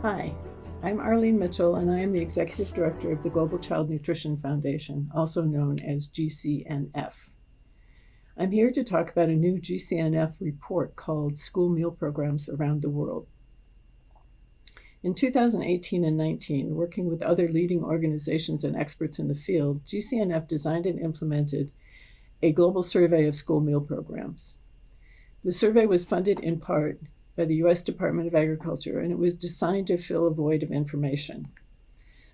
Hi, I'm Arlene Mitchell, and I am the Executive Director of the Global Child Nutrition Foundation, also known as GCNF. I'm here to talk about a new GCNF report called School Meal Programs Around the World. In 2018 and 19, working with other leading organizations and experts in the field, GCNF designed and implemented a global survey of school meal programs. The survey was funded in part by the U.S. Department of Agriculture, and it was designed to fill a void of information.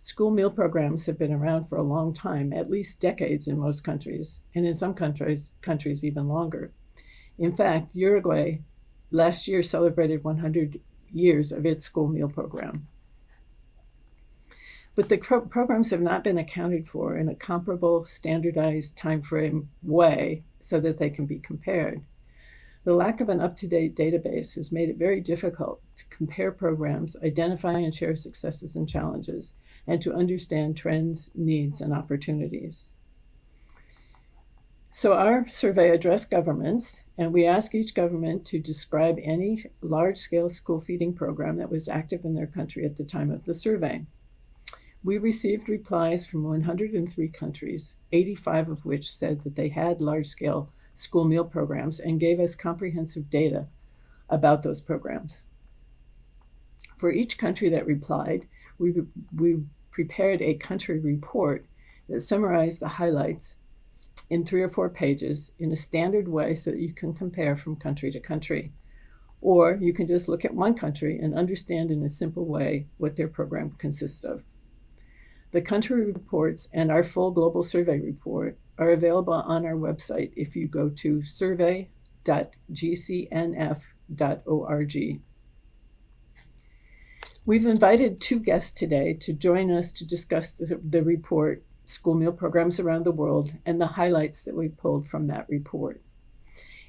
School meal programs have been around for a long time, at least decades in most countries, and in some countries even longer. In fact, Uruguay last year celebrated 100 years of its school meal program. But the programs have not been accounted for in a comparable, standardized timeframe way so that they can be compared. The lack of an up-to-date database has made it very difficult to compare programs, identify and share successes and challenges, and to understand trends, needs, and opportunities. So our survey addressed governments, and we asked each government to describe any large-scale school feeding program that was active in their country at the time of the survey. We received replies from 103 countries, 85 of which said that they had large-scale school meal programs and gave us comprehensive data about those programs. For each country that replied, we prepared a country report that summarized the highlights in 3 or 4 pages in a standard way so that you can compare from country to country. Or you can just look at one country and understand in a simple way what their program consists of. The country reports and our full global survey report are available on our website if you go to survey.gcnf.org. We've invited 2 guests today to join us to discuss the report, School Meal Programs Around the World, and the highlights that we pulled from that report.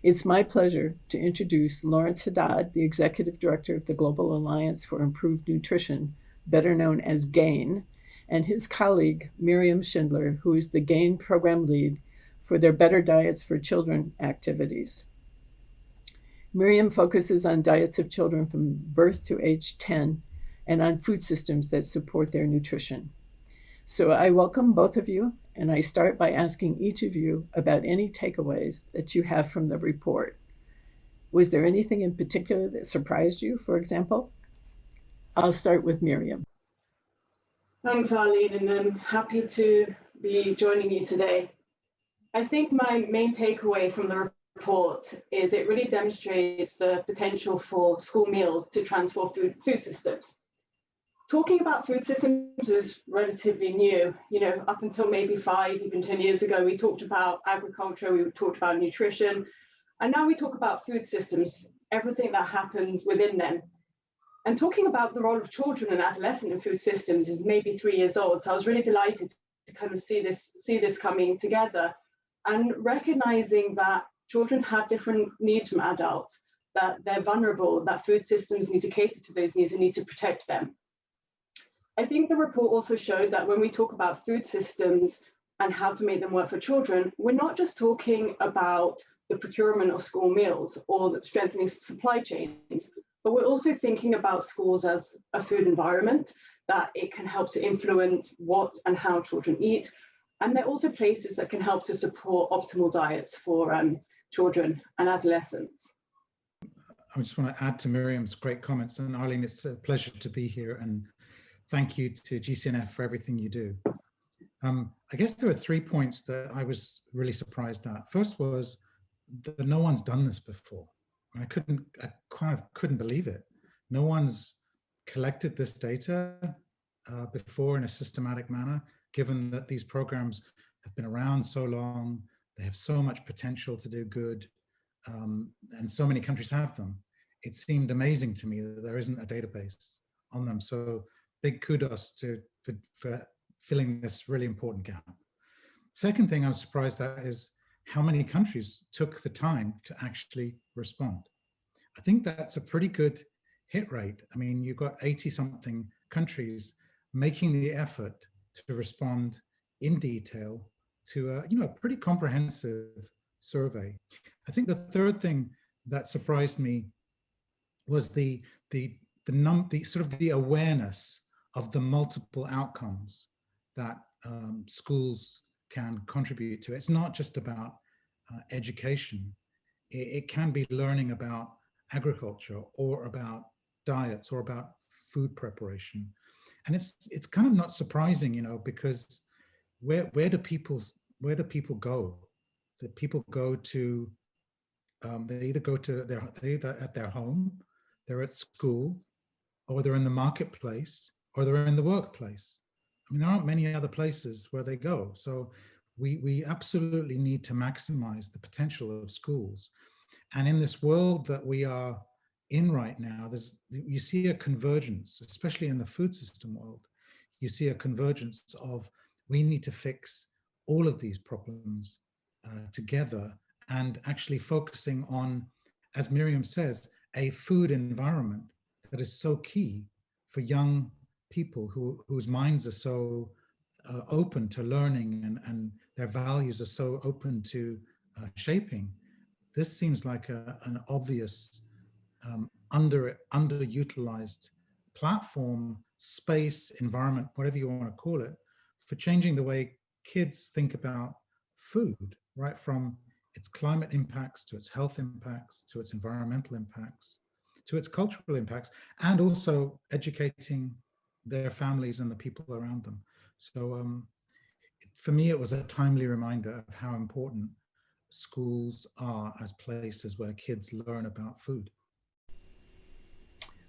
It's my pleasure to introduce Lawrence Haddad, the Executive Director of the Global Alliance for Improved Nutrition, better known as GAIN, and his colleague, Miriam Shindler, who is the GAIN program lead for their Better Diets for Children activities. Miriam focuses on diets of children from birth to age 10 and on food systems that support their nutrition. So I welcome both of you, and I start by asking each of you about any takeaways that you have from the report. Was there anything in particular that surprised you, for example? I'll start with Miriam. Thanks, Arlene, and I'm happy to be joining you today. I think my main takeaway from the report is it really demonstrates the potential for school meals to transform food systems. Talking about food systems is relatively new. Up until maybe 5, even 10 years ago, we talked about agriculture, we talked about nutrition, and now we talk about food systems, everything that happens within them. And talking about the role of children and adolescents in food systems is maybe 3 years old. So I was really delighted to kind of see this coming together and recognizing that children have different needs from adults, that they're vulnerable, that food systems need to cater to those needs and need to protect them. I think the report also showed that when we talk about food systems and how to make them work for children, we're not just talking about the procurement of school meals or strengthening supply chains, but we're also thinking about schools as a food environment, that it can help to influence what and how children eat. And they're also places that can help to support optimal diets for children and adolescents. I just want to add to Miriam's great comments. And Arlene, it's a pleasure to be here. And thank you to GCNF for everything you do. I guess there were 3 points that I was really surprised at. First was that no one's done this before. I kind of couldn't believe it. No one's collected this data before in a systematic manner, given that these programs have been around so long, they have so much potential to do good, and so many countries have them. It seemed amazing to me that there isn't a database on them. So big kudos for filling this really important gap. Second thing I was surprised at is how many countries took the time to actually respond. I think that's a pretty good hit rate. I mean, you've got 80-something countries making the effort to respond in detail to a pretty comprehensive survey. I think the third thing that surprised me was the the awareness of the multiple outcomes that schools can contribute to. It's not just about education. It can be learning about agriculture or about diets or about food preparation. And it's kind of not surprising, because where do people go? The people go to they either at their home, they're at school, or they're in the marketplace, or they're in the workplace. I mean, there aren't many other places where they go. So we absolutely need to maximize the potential of schools. And in this world that we are in right now, you see a convergence, especially in the food system world. You see a convergence of, we need to fix all of these problems together, and actually focusing on, as Miriam says, a food environment that is so key for young people whose minds are so open to learning, and their values are so open to shaping. This seems like an obvious underutilized platform, space, environment, whatever you want to call it, for changing the way kids think about food, right from its climate impacts to its health impacts, to its environmental impacts, to its cultural impacts, and also educating their families and the people around them. So for me, it was a timely reminder of how important schools are as places where kids learn about food.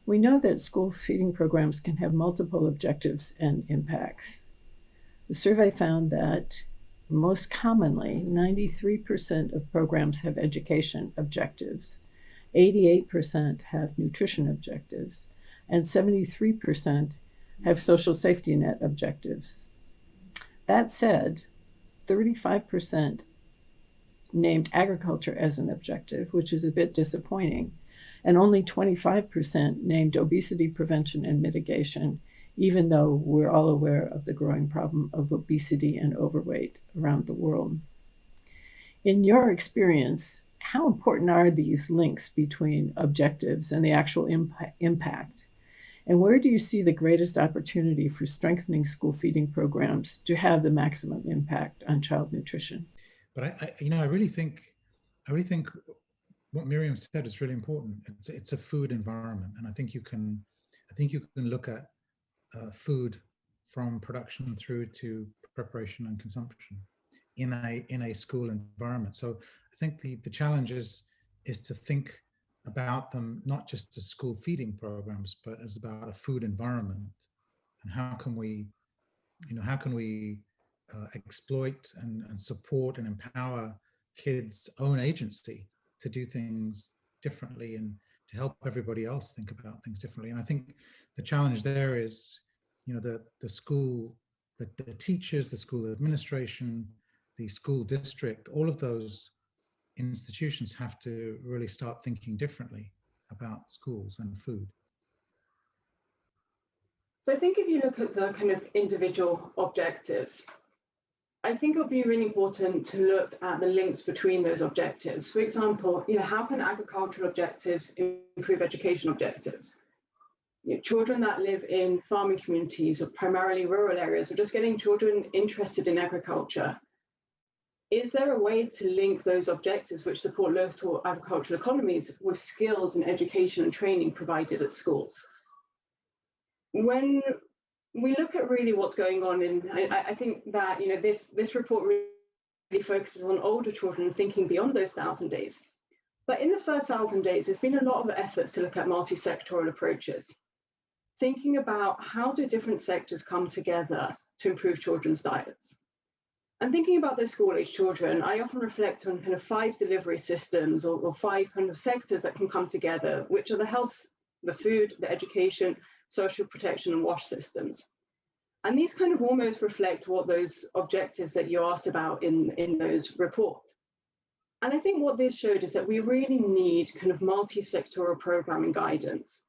We know that school feeding programs can have multiple objectives and impacts. The survey found that most commonly, 93% of programs have education objectives, 88% have nutrition objectives, and 73% have social safety net objectives. That said, 35% named agriculture as an objective, which is a bit disappointing, and only 25% named obesity prevention and mitigation, even though we're all aware of the growing problem of obesity and overweight around the world. In your experience, how important are these links between objectives and the actual impact? And where do you see the greatest opportunity for strengthening school feeding programs to have the maximum impact on child nutrition? But I really think what Miriam said is really important. It's a food environment, and I think you can look at food from production through to preparation and consumption in a school environment. So I think the challenge is to think about them not just as school feeding programs, but as about a food environment, and how can we exploit and support and empower kids' own agency to do things differently, and to help everybody else think about things differently. And I think the challenge there is, the school, the teachers, the school administration, the school district, all of those institutions have to really start thinking differently about schools and food. So I think if you look at the kind of individual objectives, I think it would be really important to look at the links between those objectives. For example, how can agricultural objectives improve education objectives? Children that live in farming communities or primarily rural areas, or just getting children interested in agriculture. Is there a way to link those objectives which support local agricultural economies with skills and education and training provided at schools? When we look at really what's going on I think that this report really focuses on older children and thinking beyond those 1,000 days. But in the first 1,000 days, there's been a lot of efforts to look at multi-sectoral approaches, thinking about how do different sectors come together to improve children's diets. And thinking about those school-age children, I often reflect on kind of 5 delivery systems or 5 kind of sectors that can come together, which are the health, the food, the education, social protection, and wash systems. And these kind of almost reflect what those objectives that you asked about in those reports. And I think what this showed is that we really need kind of multi-sectoral programming guidance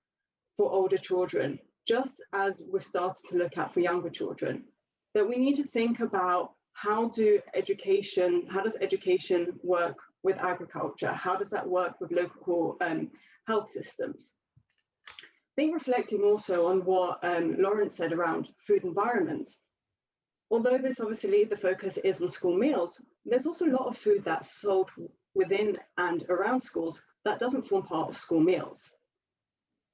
for older children, just as we've started to look at for younger children, that we need to think about how does education work with agriculture? How does that work with local health systems? think reflecting also on what Lawrence said around food environments, although this obviously the focus is on school meals, there's also a lot of food that's sold within and around schools that doesn't form part of school meals.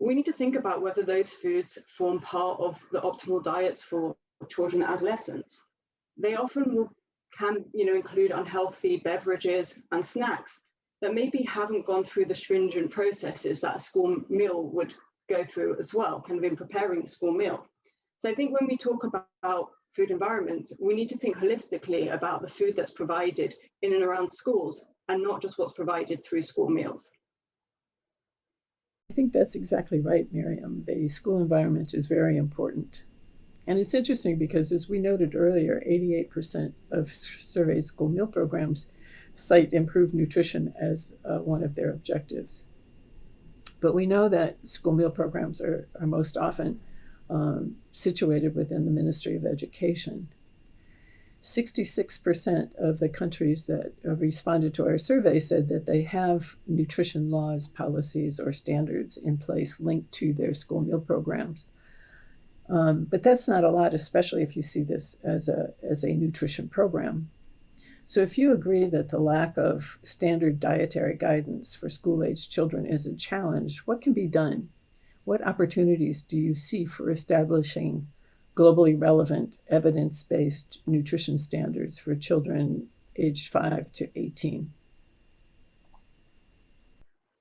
We need to think about whether those foods form part of the optimal diets for children and adolescents. They often can include unhealthy beverages and snacks that maybe haven't gone through the stringent processes that a school meal would go through as well, kind of in preparing the school meal. So I think when we talk about food environments, we need to think holistically about the food that's provided in and around schools and not just what's provided through school meals. I think that's exactly right, Miriam. The school environment is very important. And it's interesting because, as we noted earlier, 88% of surveyed school meal programs cite improved nutrition as one of their objectives. But we know that school meal programs are most often situated within the Ministry of Education. 66% of the countries that responded to our survey said that they have nutrition laws, policies, or standards in place linked to their school meal programs. But that's not a lot, especially if you see this as a nutrition program. So if you agree that the lack of standard dietary guidance for school-aged children is a challenge, what can be done? What opportunities do you see for establishing globally relevant, evidence-based nutrition standards for children aged 5 to 18?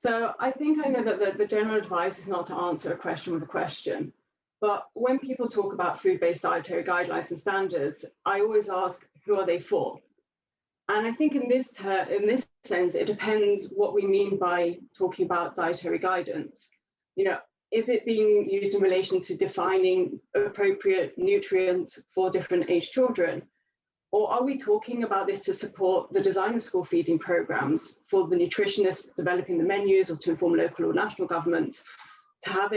So I think I know that the general advice is not to answer a question with a question. But when people talk about food-based dietary guidelines and standards, I always ask, who are they for? And I think in this sense, it depends what we mean by talking about dietary guidance. Is it being used in relation to defining appropriate nutrients for different age children? Or are we talking about this to support the design of school feeding programs for the nutritionists developing the menus, or to inform local or national governments to have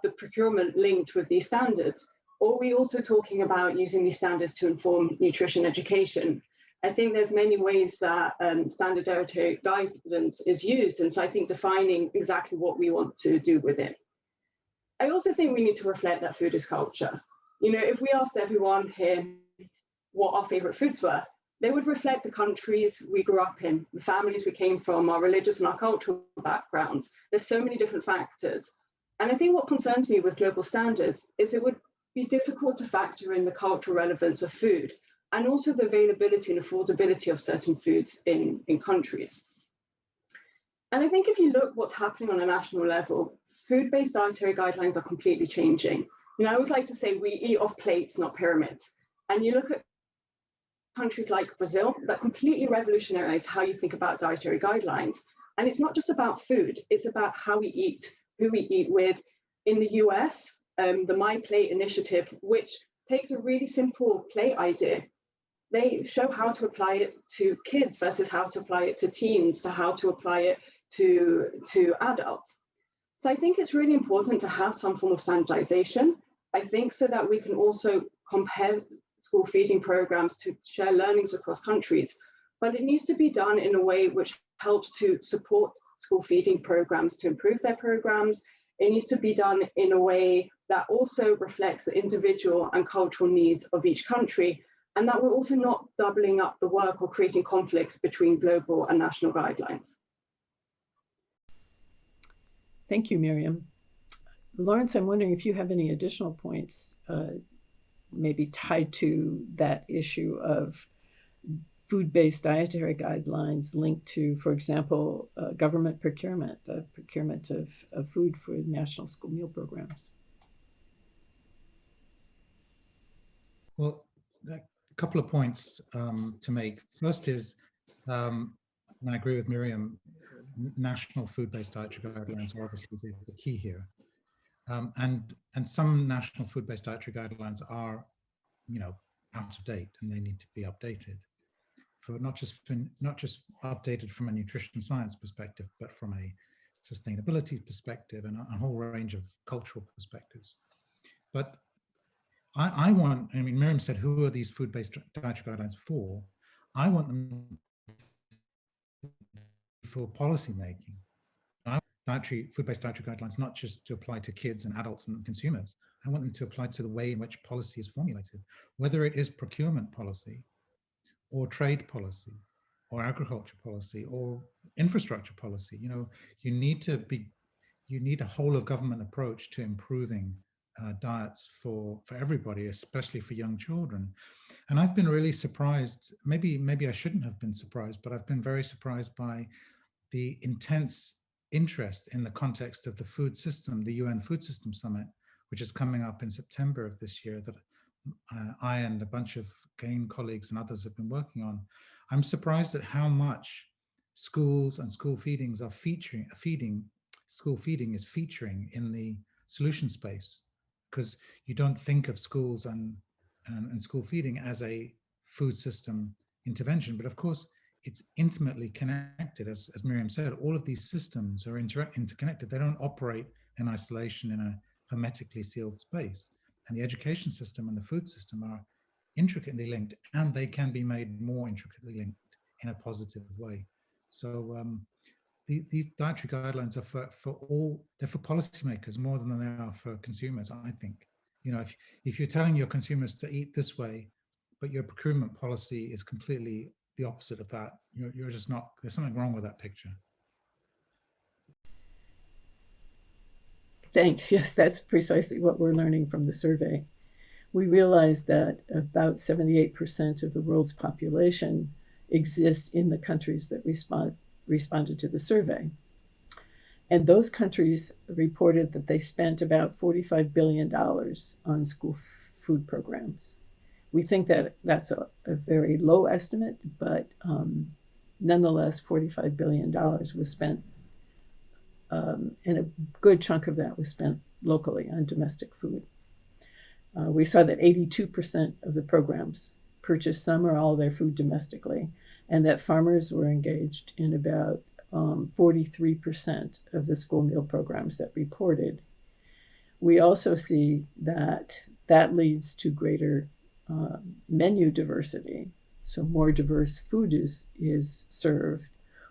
the procurement linked with these standards? Or are we also talking about using these standards to inform nutrition education? I think there's many ways that standard dietary guidance is used, and so I think defining exactly what we want to do with it. I also think we need to reflect that food is culture. If we asked everyone here what our favorite foods were, they would reflect the countries we grew up in, the families we came from, our religious and our cultural backgrounds. There's so many different factors. And I think what concerns me with global standards is it would be difficult to factor in the cultural relevance of food, and also the availability and affordability of certain foods in countries. And I think if you look what's happening on a national level, food-based dietary guidelines are completely changing. I always like to say we eat off plates, not pyramids. And you look at countries like Brazil that completely revolutionize how you think about dietary guidelines. And it's not just about food, it's about how we eat, who we eat with. In the US, the My Plate initiative, which takes a really simple plate idea, they show how to apply it to kids versus how to apply it to teens, to how to apply it to adults. So I think it's really important to have some form of standardization. I think so that we can also compare school feeding programs to share learnings across countries, but it needs to be done in a way which helps to support school feeding programs to improve their programs. It needs to be done in a way that also reflects the individual and cultural needs of each country, and that we're also not doubling up the work or creating conflicts between global and national guidelines. Thank you, Miriam. Lawrence, I'm wondering if you have any additional points maybe tied to that issue of food-based dietary guidelines linked to, for example, government procurement, the procurement of food for national school meal programs. Well, a couple of points to make. First is, and I agree with Miriam, national food-based dietary guidelines are obviously the key here. And some national food-based dietary guidelines are, out of date, and they need to be updated. Not just updated from a nutrition science perspective, but from a sustainability perspective and a whole range of cultural perspectives. But Miriam said, who are these food-based dietary guidelines for? I want them for policy making. food-based dietary guidelines, not just to apply to kids and adults and consumers. I want them to apply to the way in which policy is formulated, whether it is procurement policy or trade policy or agriculture policy or infrastructure policy. You need a whole of government approach to improving diets for everybody, especially for young children. And I've been really surprised, maybe I shouldn't have been surprised, but I've been very surprised by the intense interest in the context of the food system, the UN Food System Summit, which is coming up in September of this year, that I and a bunch of GAIN colleagues and others have been working on. I'm surprised at how much schools and school feedings are school feeding is featuring in the solution space, because you don't think of schools and school feeding as a food system intervention, but of course it's intimately connected. As Miriam said, all of these systems are interconnected. They don't operate in isolation in a hermetically sealed space. And the education system and the food system are intricately linked, and they can be made more intricately linked in a positive way. So these dietary guidelines are they're for policymakers more than they are for consumers, I think. If you're telling your consumers to eat this way, but your procurement policy is completely the opposite of that, you're just not, there's something wrong with that picture. Thanks. Yes, that's precisely what we're learning from the survey. We realize that about 78% of the world's population exist in the countries that responded to the survey. And those countries reported that they spent about $45 billion on school food programs. We think that that's a very low estimate, but nonetheless, $45 billion was spent, and a good chunk of that was spent locally on domestic food. We saw that 82% of the programs purchased some or all their food domestically, and that farmers were engaged in about 43% of the school meal programs that reported. We also see that leads to greater menu diversity. So more diverse food is served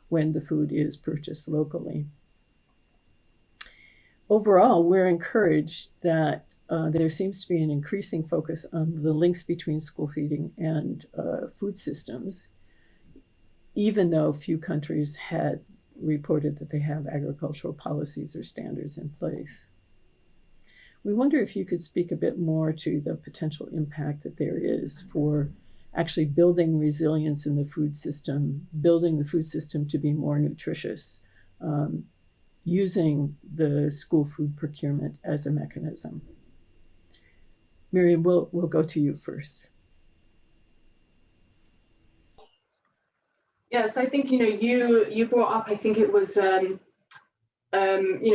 when the food is purchased locally. Overall, we're encouraged that there seems to be an increasing focus on the links between school feeding and food systems, even though few countries had reported that they have agricultural policies or standards in place. We wonder if you could speak a bit more to the potential impact that there is for actually building resilience in the food system, building the food system to be more nutritious, using the school food procurement as a mechanism. Miriam, we'll go to you first. Yes, I think you brought up. I think it was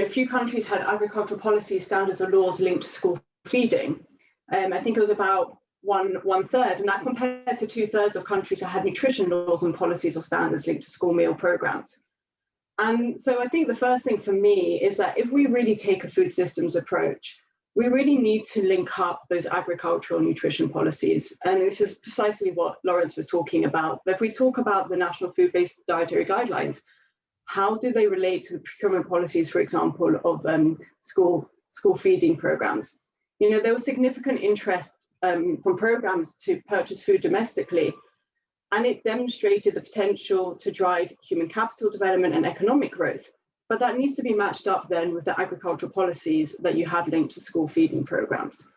few countries had agricultural policy standards or laws linked to school feeding. I think it was about one third, and that compared to 2/3 of countries that had nutrition laws and policies or standards linked to school meal programs. And so I think the first thing for me is that if we really take a food systems approach, we really need to link up those agricultural nutrition policies. And this is precisely what Lawrence was talking about. If we talk about the National Food-Based Dietary Guidelines, how do they relate to the procurement policies, for example, of school feeding programs? There was significant interest from programs to purchase food domestically, and it demonstrated the potential to drive human capital development and economic growth. But that needs to be matched up then with the agricultural policies that you have linked to school feeding programs.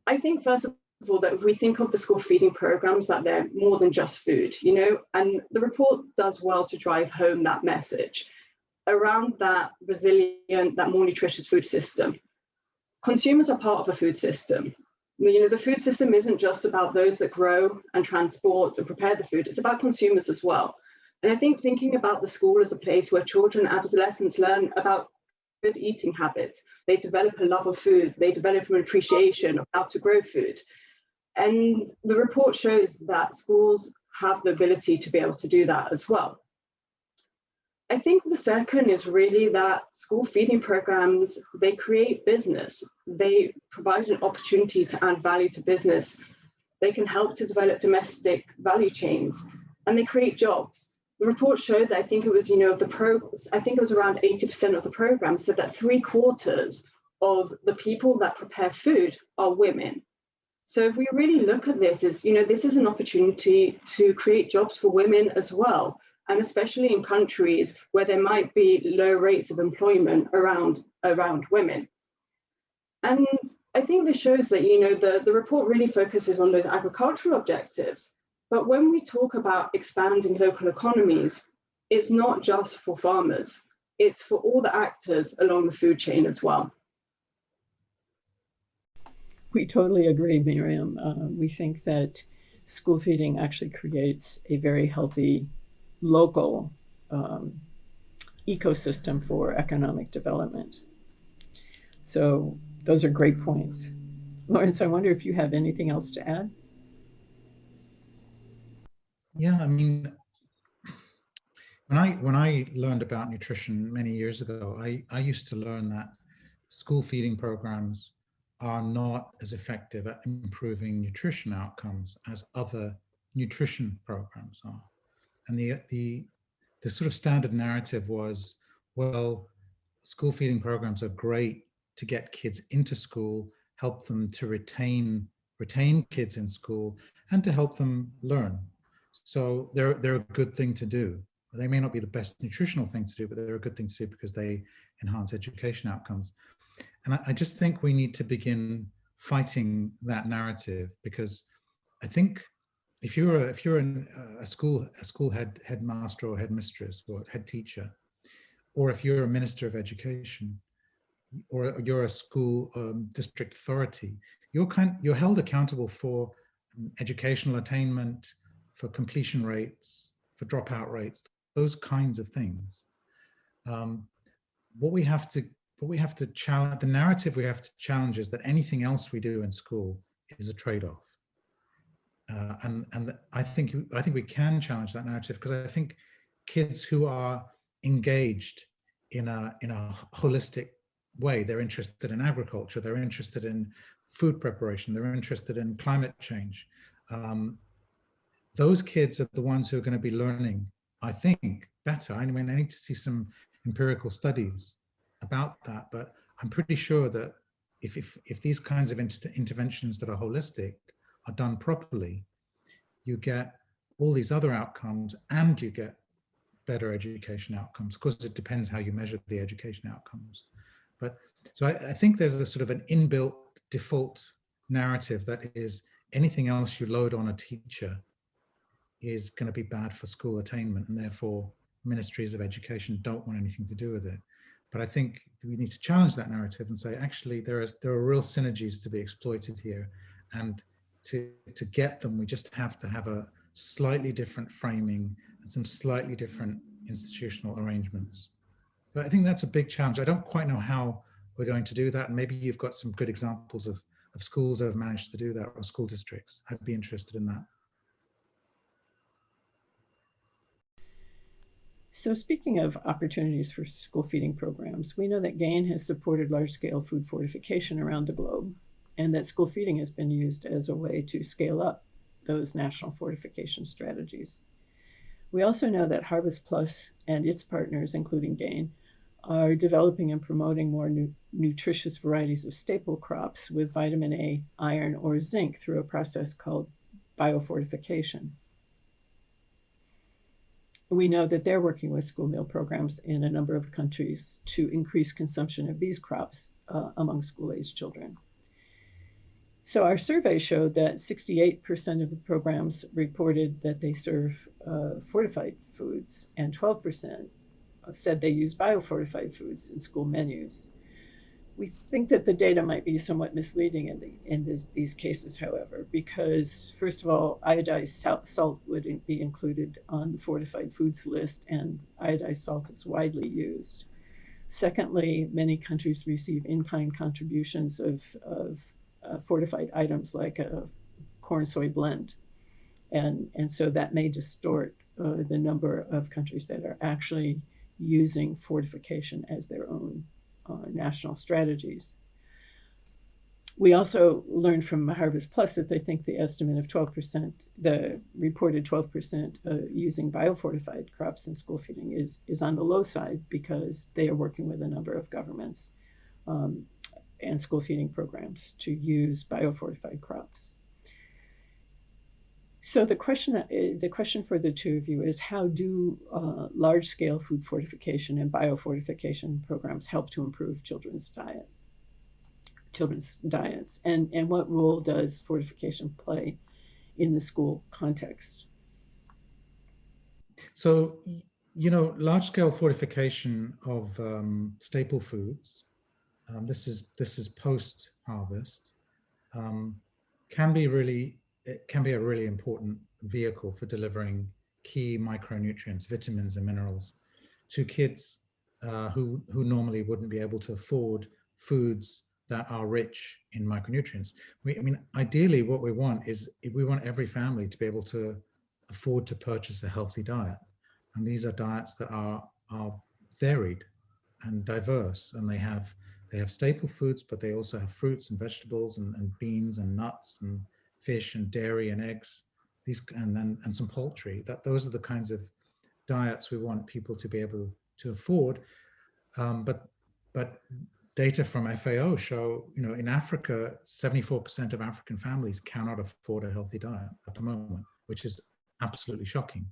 I think, first of all, that if we think of the school feeding programs, that they're more than just food, and the report does well to drive home that message around that resilient, that more nutritious food system. Consumers are part of a food system. The food system isn't just about those that grow and transport and prepare the food, it's about consumers as well. And I think thinking about the school as a place where children and adolescents learn about good eating habits, they develop a love of food, they develop an appreciation of how to grow food. And the report shows that schools have the ability to be able to do that as well. I think the second is really that school feeding programs, they create business. They provide an opportunity to add value to business. They can help to develop domestic value chains, and they create jobs, the report showed that I think it was, I think it was around 80% of the program said that 3/4 of the people that prepare food are women. So if we really look at this, this is an opportunity to create jobs for women as well, and especially in countries where there might be low rates of employment around women. And I think this shows that, the report really focuses on those agricultural objectives. But when we talk about expanding local economies, it's not just for farmers, it's for all the actors along the food chain as well. We totally agree, Miriam. We think that school feeding actually creates a very healthy local ecosystem for economic development. So those are great points. Lawrence, I wonder if you have anything else to add? Yeah, I mean, when I learned about nutrition many years ago, I used to learn that school feeding programs are not as effective at improving nutrition outcomes as other nutrition programs are. And the sort of standard narrative was, well, school feeding programs are great to get kids into school, help them to retain kids in school, and to help them learn. So they're a good thing to do. They may not be the best nutritional thing to do, but they're a good thing to do because they enhance education outcomes. And I just think we need to begin fighting that narrative, because I think if you're a school headmaster or headmistress or head teacher, or if you're a minister of education, or you're a school district authority, you're held accountable for educational attainment, for completion rates, for dropout rates, those kinds of things. What we have to challenge, the narrative we have to challenge, is that anything else we do in school is a trade-off. And I think we can challenge that narrative, because I think kids who are engaged in a holistic way, they're interested in agriculture, they're interested in food preparation, they're interested in climate change. Those kids are the ones who are going to be learning, I think, better. I mean, I need to see some empirical studies about that, but I'm pretty sure that if these kinds of interventions that are holistic are done properly, you get all these other outcomes and you get better education outcomes. Of course, it depends how you measure the education outcomes. But so I think there's a sort of an inbuilt default narrative that is anything else you load on a teacher is going to be bad for school attainment, and therefore ministries of education don't want anything to do with it. But I think we need to challenge that narrative and say, actually, there are real synergies to be exploited here, and to get them, we just have to have a slightly different framing and some slightly different institutional arrangements. So I think that's a big challenge. I don't quite know how we're going to do that, and maybe you've got some good examples of schools that have managed to do that, or school districts. I'd be interested in that. So speaking of opportunities for school feeding programs, we know that GAIN has supported large-scale food fortification around the globe, and that school feeding has been used as a way to scale up those national fortification strategies. We also know that Harvest Plus and its partners, including GAIN, are developing and promoting more nutritious varieties of staple crops with vitamin A, iron, or zinc through a process called biofortification. We know that they're working with school meal programs in a number of countries to increase consumption of these crops among school-aged children. So our survey showed that 68% of the programs reported that they serve fortified foods, and 12% said they use biofortified foods in school menus. We think that the data might be somewhat misleading in these cases, however, because first of all, iodized salt would be included on the fortified foods list, and iodized salt is widely used. Secondly, many countries receive in-kind contributions of fortified items like a corn-soy blend. And so that may distort the number of countries that are actually using fortification as their own national strategies. We also learned from Harvest Plus that they think the estimate of 12%, the reported 12% using biofortified crops in school feeding is on the low side, because they are working with a number of governments and school feeding programs to use biofortified crops. So the question for the two of you is, how do large-scale food fortification and biofortification programs help to improve children's diets, and what role does fortification play in the school context? So, large-scale fortification of staple foods, this is post-harvest, it can be a really important vehicle for delivering key micronutrients, vitamins and minerals to kids who normally wouldn't be able to afford foods that are rich in micronutrients. Ideally, what we want is we want every family to be able to afford to purchase a healthy diet, and these are diets that are varied and diverse, and they have staple foods, but they also have fruits and vegetables and beans and nuts and fish and dairy and eggs, and some poultry. Those are the kinds of diets we want people to be able to afford. But data from FAO show, in Africa, 74% of African families cannot afford a healthy diet at the moment, which is absolutely shocking.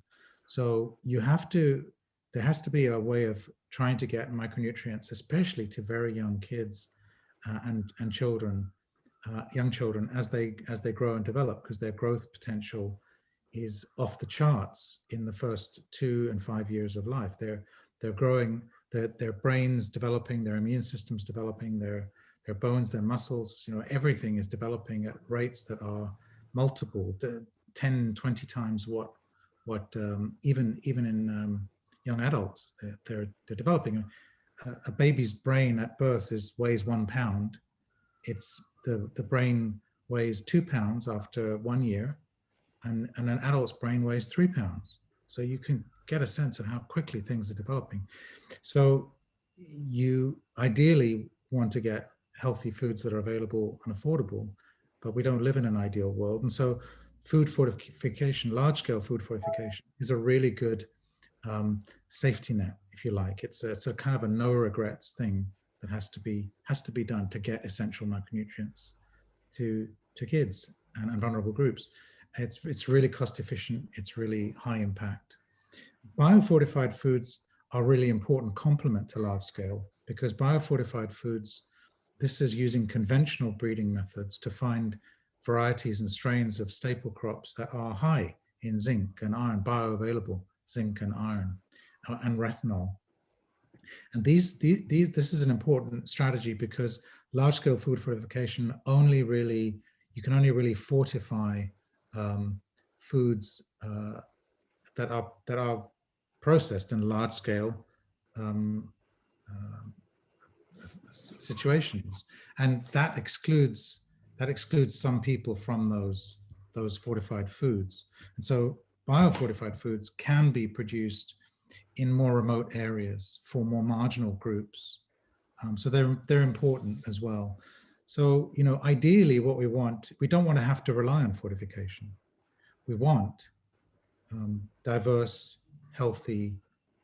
So there has to be a way of trying to get micronutrients, especially to very young kids and children, young children, as they grow and develop, because their growth potential is off the charts in the first 2 and 5 years of life. They're growing, their brains developing, their immune systems developing, their bones, their muscles, everything is developing at rates that are multiple, 10, 20 times what even in young adults they're developing. A baby's brain at birth weighs 1 pound. The brain weighs 2 pounds after 1 year, and an adult's brain weighs 3 pounds. So you can get a sense of how quickly things are developing. So you ideally want to get healthy foods that are available and affordable, but we don't live in an ideal world. And so food fortification, large-scale food fortification, is a really good safety net, if you like. It's a kind of a no regrets thing that has to be done to get essential micronutrients to kids and vulnerable groups. It's really cost efficient. It's really high impact. Biofortified foods are really important complement to large scale, because biofortified foods, this is using conventional breeding methods to find varieties and strains of staple crops that are high in zinc and iron, bioavailable zinc and iron and retinol. And this is an important strategy, because large-scale food fortification you can only really fortify foods that are processed in large-scale situations, and that excludes some people from those fortified foods. And so biofortified foods can be produced in more remote areas for more marginal groups. So they're important as well. So, ideally what we don't want to have to rely on fortification. We want diverse, healthy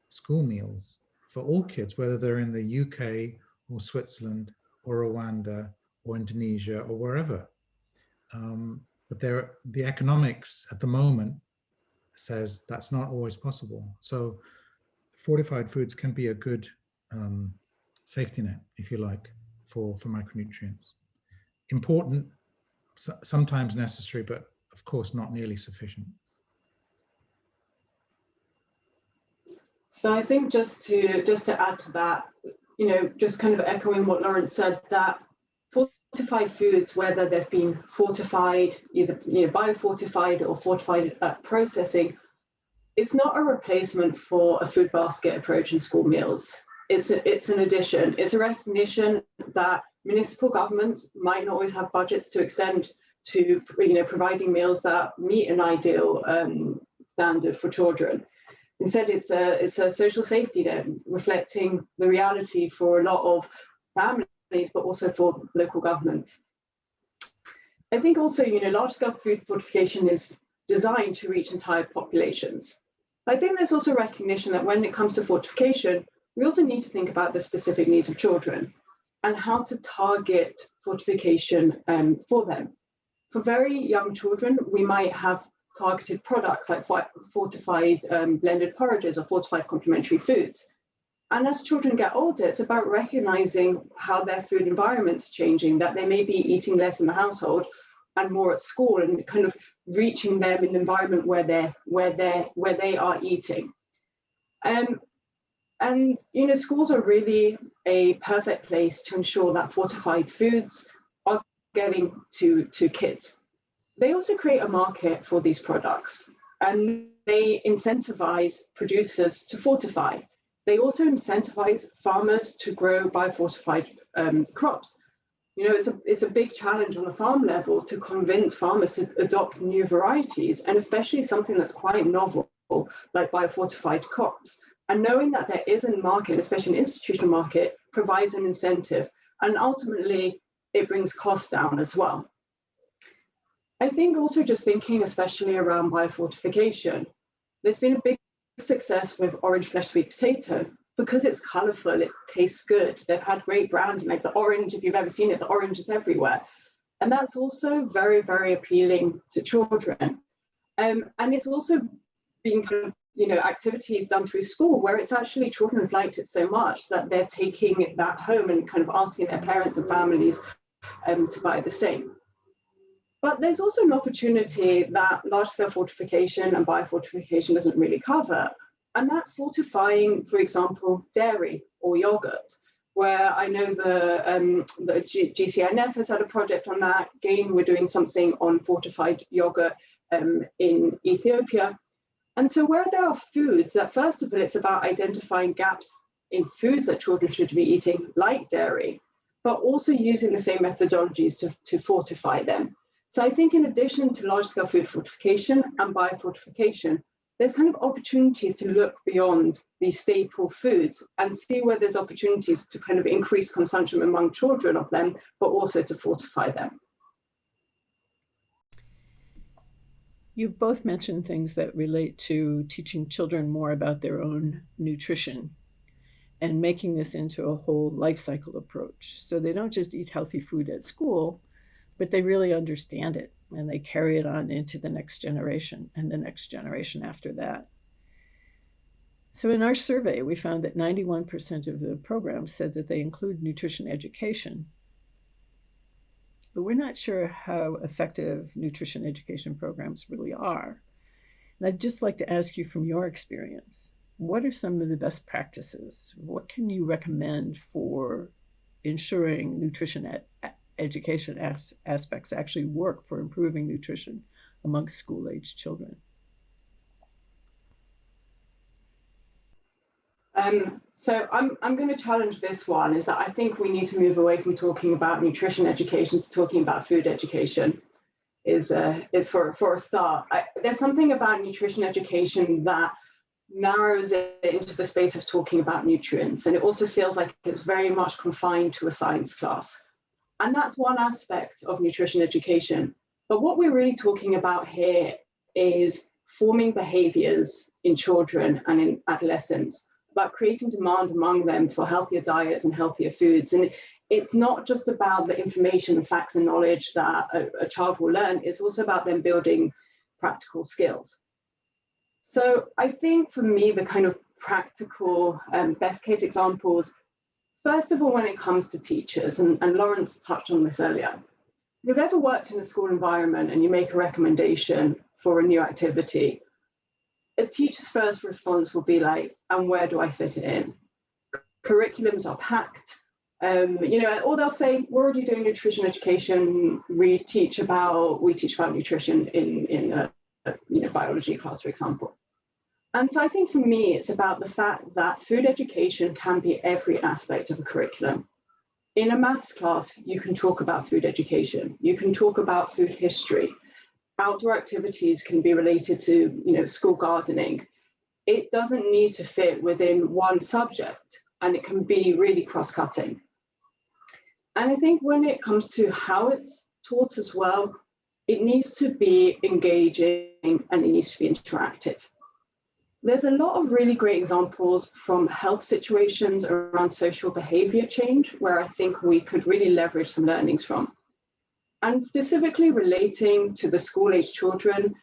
school meals for all kids, whether they're in the UK or Switzerland or Rwanda or Indonesia or wherever. But the economics at the moment says that's not always possible. So fortified foods can be a good safety net, if you like, for micronutrients. Important, sometimes necessary, but of course not nearly sufficient. So I think just to add to that, just kind of echoing what Lawrence said, that fortified foods, whether they've been fortified, either biofortified or fortified at processing, it's not a replacement for a food basket approach in school meals. It's an addition. It's a recognition that municipal governments might not always have budgets to extend to providing meals that meet an ideal standard for children. Instead, it's a social safety net, reflecting the reality for a lot of families, but also for local governments. I think also, large-scale food fortification is designed to reach entire populations. I think there's also recognition that when it comes to fortification, we also need to think about the specific needs of children and how to target fortification for them. For very young children, we might have targeted products like fortified blended porridges or fortified complementary foods. And as children get older, it's about recognizing how their food environments are changing, that they may be eating less in the household and more at school, and kind of reaching them in an environment where they are eating. And schools are really a perfect place to ensure that fortified foods are getting to kids. They also create a market for these products, and they incentivize producers to fortify. They also incentivize farmers to grow biofortified crops. It's a big challenge on the farm level to convince farmers to adopt new varieties, and especially something that's quite novel, like biofortified crops. And knowing that there is a market, especially an institutional market, provides an incentive, and ultimately it brings costs down as well. I think also just thinking especially around biofortification, there's been a big success with orange flesh sweet potato because it's colorful, it tastes good. They've had great branding, like the orange, if you've ever seen it, the orange is everywhere. And that's also very, very appealing to children. And it's also been kind of, activities done through school where it's actually children have liked it so much that they're taking that home and kind of asking their parents and families to buy the same. But there's also an opportunity that large-scale fortification and biofortification doesn't really cover, and that's fortifying, for example, dairy or yogurt, where I know the GCNF has had a project on that. Again, we're doing something on fortified yogurt in Ethiopia. And so where there are foods that, first of all, it's about identifying gaps in foods that children should be eating, like dairy, but also using the same methodologies to fortify them. So I think in addition to large-scale food fortification and biofortification, there's kind of opportunities to look beyond these staple foods and see where there's opportunities to kind of increase consumption among children of them, but also to fortify them. You've both mentioned things that relate to teaching children more about their own nutrition and making this into a whole life cycle approach. So they don't just eat healthy food at school, but they really understand it and they carry it on into the next generation and the next generation after that. So in our survey, we found that 91% of the programs said that they include nutrition education, but we're not sure how effective nutrition education programs really are. And I'd just like to ask you from your experience, what are some of the best practices? What can you recommend for ensuring nutrition education aspects actually work for improving nutrition amongst school-aged children? So I'm going to challenge this one, is that I think we need to move away from talking about nutrition education to talking about food education is for a start. There's something about nutrition education that narrows it into the space of talking about nutrients, and it also feels like it's very much confined to a science class. And that's one aspect of nutrition education. But what we're really talking about here is forming behaviors in children and in adolescents, about creating demand among them for healthier diets and healthier foods. And it's not just about the information, facts and knowledge that a child will learn, it's also about them building practical skills. So I think for me, the kind of practical best case examples, first of all, when it comes to teachers, and Lawrence touched on this earlier, if you've ever worked in a school environment and you make a recommendation for a new activity, a teacher's first response will be like, and where do I fit it in? Curriculums are packed, or they'll say, we're already doing nutrition education. We teach about nutrition in a biology class, for example. And so I think for me, it's about the fact that food education can be every aspect of a curriculum. In a maths class, you can talk about food education. You can talk about food history. Outdoor activities can be related to, school gardening. It doesn't need to fit within one subject, and it can be really cross-cutting. And I think when it comes to how it's taught as well, it needs to be engaging and it needs to be interactive. There's a lot of really great examples from health situations around social behavior change where I think we could really leverage some learnings from. And specifically relating to the school-age children,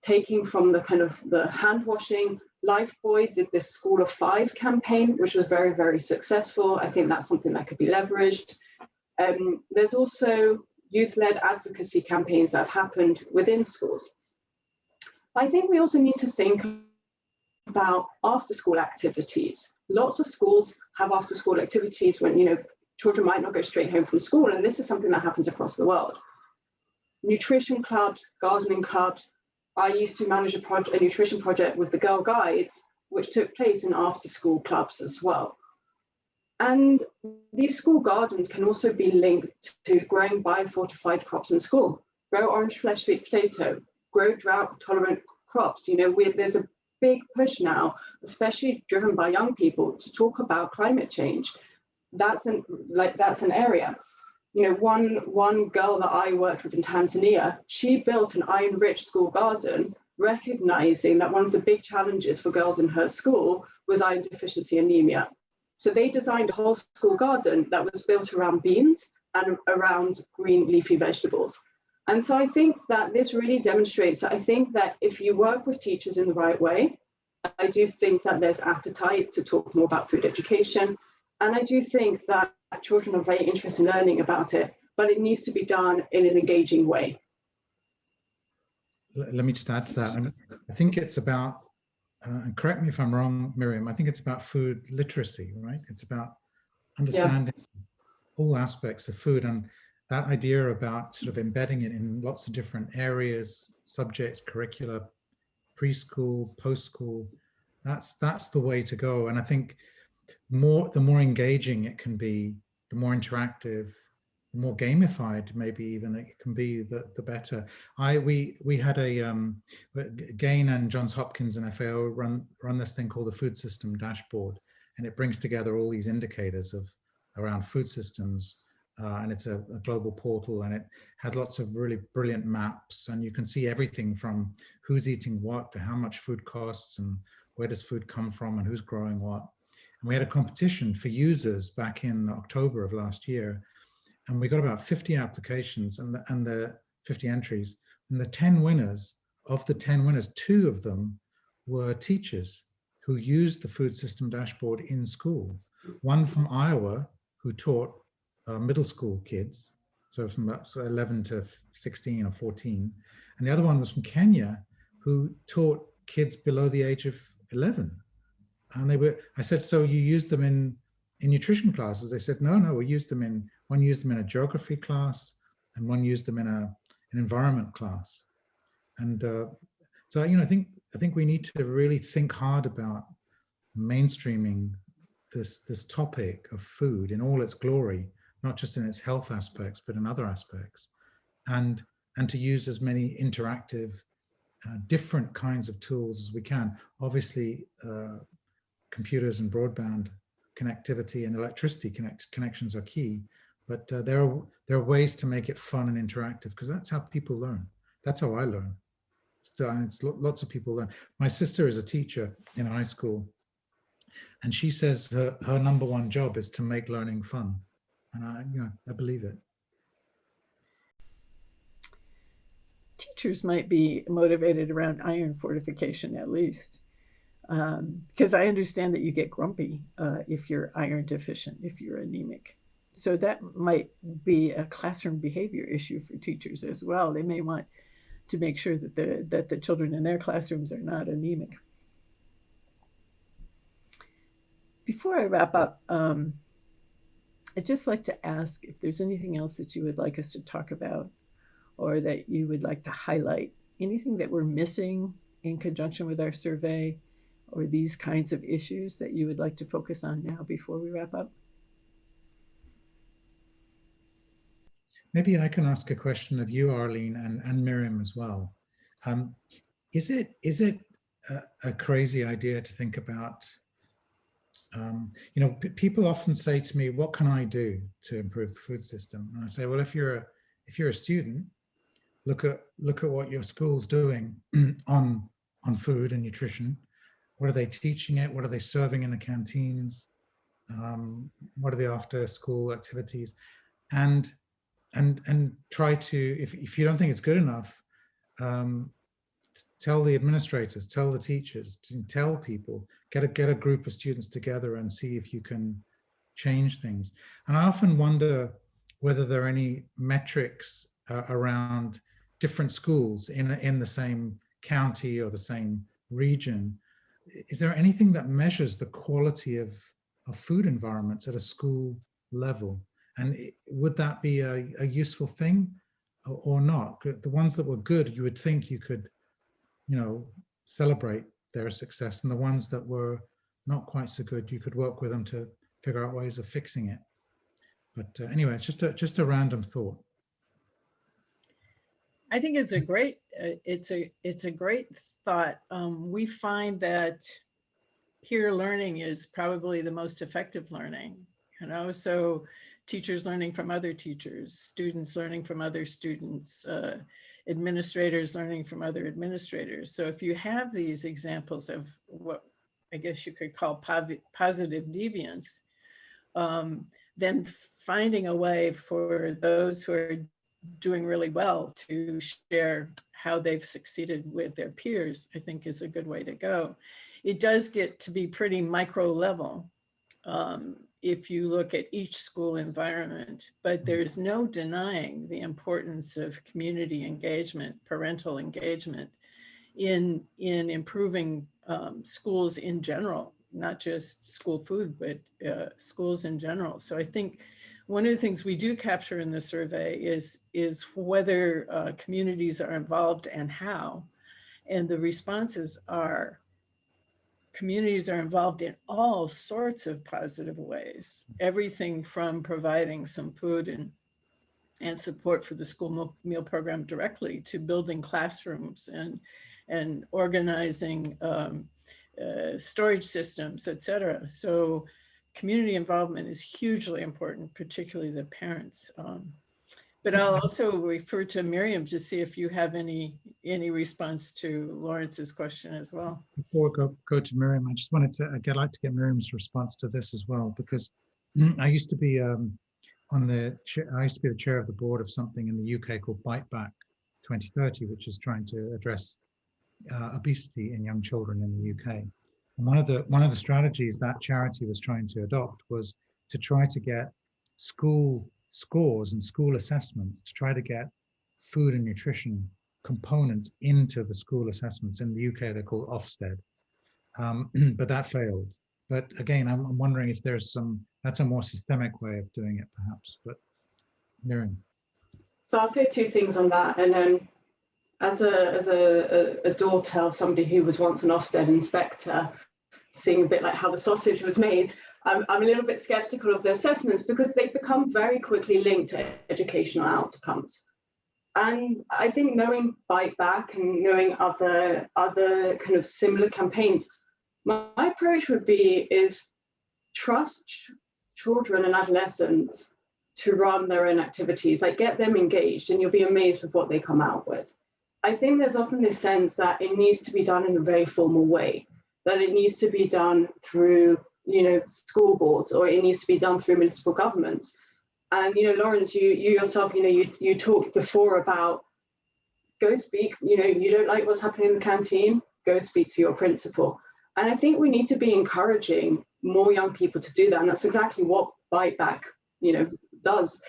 taking from the kind of the hand washing, Lifebuoy did this School of Five campaign, which was very, very successful. I think that's something that could be leveraged. There's also youth-led advocacy campaigns that have happened within schools. But I think we also need to think about after-school activities. Lots of schools have after-school activities when, you know, children might not go straight home from school, and this is something that happens across the world. Nutrition clubs, gardening clubs. I used to manage a nutrition project with the Girl Guides, which took place in after-school clubs as well. And these school gardens can also be linked to growing biofortified crops in school. Grow orange flesh sweet potato, grow drought-tolerant crops. You know, there's a big push now, especially driven by young people, to talk about climate change. That's an area. You know, one girl that I worked with in Tanzania, she built an iron-rich school garden, recognizing that one of the big challenges for girls in her school was iron deficiency anemia. So they designed a whole school garden that was built around beans and around green leafy vegetables. And so I think that this really demonstrates that I think that if you work with teachers in the right way, I do think that there's appetite to talk more about food education. And I do think that children are very interested in learning about it, but it needs to be done in an engaging way. Let me just add to that. I think it's about, and correct me if I'm wrong, Miriam, I think it's about food literacy, right? It's about understanding all aspects of food, and that idea about sort of embedding it in lots of different areas, subjects, curricula, preschool, post-school, that's the way to go. And I think the more engaging it can be, the more interactive, the more gamified maybe even it can be, the better. We had Gain and Johns Hopkins and FAO run this thing called the Food System Dashboard, and it brings together all these indicators around food systems, and it's a global portal, and it has lots of really brilliant maps, and you can see everything from who's eating what to how much food costs and where does food come from and who's growing what. And we had a competition for users back in October of last year, and we got about 50 applications and the 50 entries. And the 10 winners, of the 10 winners, 2 of them were teachers who used the Food System Dashboard in school. One from Iowa, who taught middle school kids, so from about 11 to 16 or 14. And the other one was from Kenya, who taught kids below the age of 11. And I said, so you used them in nutrition classes? They said, no, one used them in a geography class, and one used them in an environment class. And so, you know, I think we need to really think hard about mainstreaming this topic of food in all its glory, not just in its health aspects, but in other aspects, and to use as many interactive, different kinds of tools as we can. Obviously, computers and broadband connectivity and electricity connections are key, but there are ways to make it fun and interactive, because that's how people learn. That's how I learn. So, and it's lots of people learn. My sister is a teacher in high school, and she says her number one job is to make learning fun, and I believe it. Teachers might be motivated around iron fortification, at least. Because I understand that you get grumpy if you're iron deficient, if you're anemic. So that might be a classroom behavior issue for teachers as well. They may want to make sure that the children in their classrooms are not anemic. Before I wrap up, I'd just like to ask if there's anything else that you would like us to talk about, or that you would like to highlight, anything that we're missing in conjunction with our survey, or these kinds of issues that you would like to focus on now before we wrap up? Maybe I can ask a question of you, Arlene, and Miriam as well. Is it a crazy idea to think about? People often say to me, "What can I do to improve the food system?" And I say, "Well, if you're if you're a student, look at what your school's doing on food and nutrition. What are they teaching it? What are they serving in the canteens? What are the after school activities? And try to, if you don't think it's good enough, tell the administrators, tell the teachers, tell people, get a group of students together and see if you can change things. And I often wonder whether there are any metrics around different schools in the same county or the same region. Is there anything that measures the quality of food environments at a school level? And would that be a useful thing or not? The ones that were good, you would think you could, celebrate their success, and the ones that were not quite so good, you could work with them to figure out ways of fixing it. But anyway, it's just a random thought. I think it's a great thought. We find that peer learning is probably the most effective learning, so teachers learning from other teachers, students learning from other students, administrators learning from other administrators. So if you have these examples of what I guess you could call positive deviance, then finding a way for those who are doing really well to share how they've succeeded with their peers, I think is a good way to go. It does get to be pretty micro level if you look at each school environment, but there's no denying the importance of community engagement, parental engagement in improving schools in general, not just school food, but schools in general. So I think one of the things we do capture in the survey is whether communities are involved and how. And the responses are communities are involved in all sorts of positive ways, everything from providing some food and support for the school meal program directly to building classrooms and organizing storage systems, et cetera. So community involvement is hugely important, particularly the parents. But I'll also refer to Miriam to see if you have any response to Lawrence's question as well. Before we go to Miriam, I just wanted to, I'd like to get Miriam's response to this as well, because I used to be I used to be the chair of the board of something in the UK called Bite Back 2030, which is trying to address obesity in young children in the UK. And one of the strategies that charity was trying to adopt was to try to get school scores and school assessments to try to get food and nutrition components into the school assessments. In the UK, they're called Ofsted, but that failed. But again, I'm wondering if there's that's a more systemic way of doing it, perhaps. But Miriam. So I'll say two things on that, and then as a daughter of somebody who was once an Ofsted inspector, seeing a bit like how the sausage was made, I'm a little bit skeptical of the assessments because they become very quickly linked to educational outcomes. And I think knowing Bite Back and knowing other kind of similar campaigns, my approach would be is trust children and adolescents to run their own activities, like get them engaged, and you'll be amazed with what they come out with. I think there's often this sense that it needs to be done in a very formal way, that it needs to be done through, school boards, or it needs to be done through municipal governments. And, Lawrence, you yourself, you talked before about go speak, you don't like what's happening in the canteen, go speak to your principal. And I think we need to be encouraging more young people to do that. And that's exactly what Bite Back, does,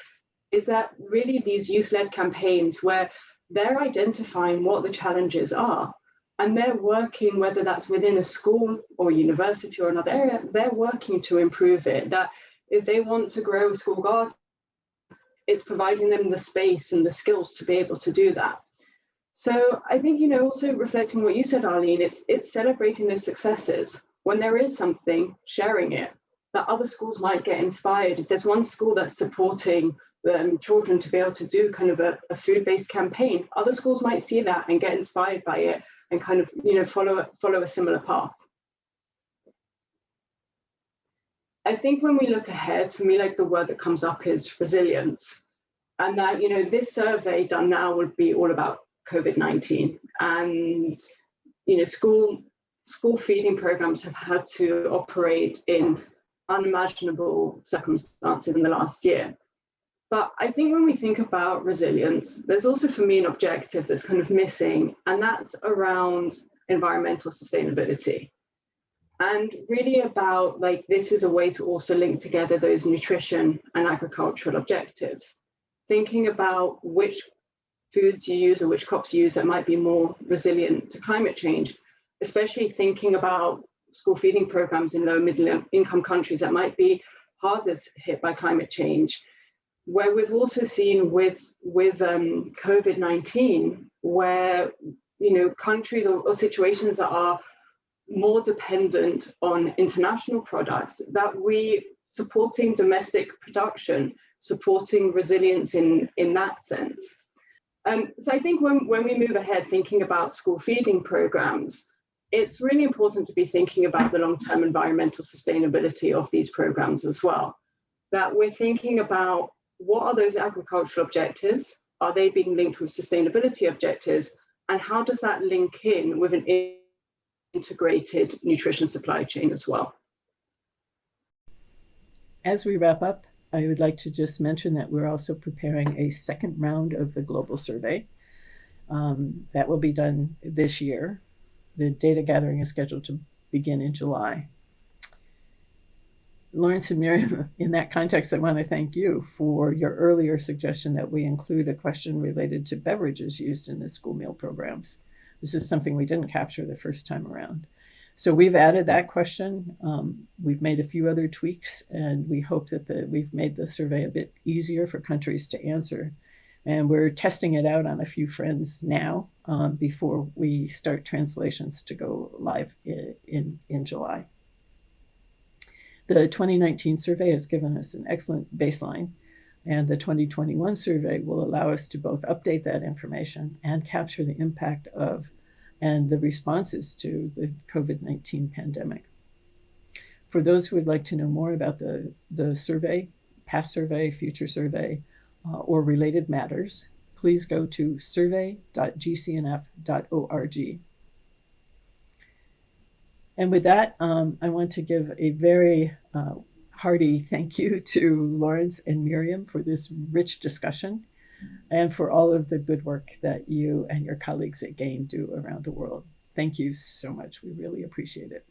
is that really these youth-led campaigns where they're identifying what the challenges are. And they're working, whether that's within a school or university or another area, they're working to improve it. That if they want to grow a school garden, it's providing them the space and the skills to be able to do that. So I think, also reflecting what you said, Arlene, it's celebrating those successes. When there is something, sharing it, that other schools might get inspired. If there's one school that's supporting children to be able to do kind of a food-based campaign, other schools might see that and get inspired by it and kind of, follow a similar path. I think when we look ahead, for me, like the word that comes up is resilience. And that, this survey done now would be all about COVID-19. And, school feeding programs have had to operate in unimaginable circumstances in the last year. But I think when we think about resilience, there's also for me an objective that's kind of missing, and that's around environmental sustainability. And really about this is a way to also link together those nutrition and agricultural objectives, thinking about which foods you use or which crops you use that might be more resilient to climate change, especially thinking about school feeding programs in low middle income countries that might be hardest hit by climate change, where we've also seen with COVID-19, where countries or situations that are more dependent on international products, that we supporting domestic production, supporting resilience in that sense. So I think when we move ahead thinking about school feeding programs, it's really important to be thinking about the long-term environmental sustainability of these programs as well. That we're thinking about what are those agricultural objectives? Are they being linked with sustainability objectives? And how does that link in with an integrated nutrition supply chain as well? As we wrap up, I would like to just mention that we're also preparing a second round of the global survey. That will be done this year. The data gathering is scheduled to begin in July. Lawrence and Miriam, in that context, I want to thank you for your earlier suggestion that we include a question related to beverages used in the school meal programs. This is something we didn't capture the first time around. So we've added that question. We've made a few other tweaks, and we hope that we've made the survey a bit easier for countries to answer. And we're testing it out on a few friends now before we start translations to go live in July. The 2019 survey has given us an excellent baseline, and the 2021 survey will allow us to both update that information and capture the impact of and the responses to the COVID-19 pandemic. For those who would like to know more about the survey, past survey, future survey, or related matters, please go to survey.gcnf.org. And with that, I want to give a very hearty thank you to Lawrence and Miriam for this rich discussion and for all of the good work that you and your colleagues at GAIN do around the world. Thank you so much. We really appreciate it.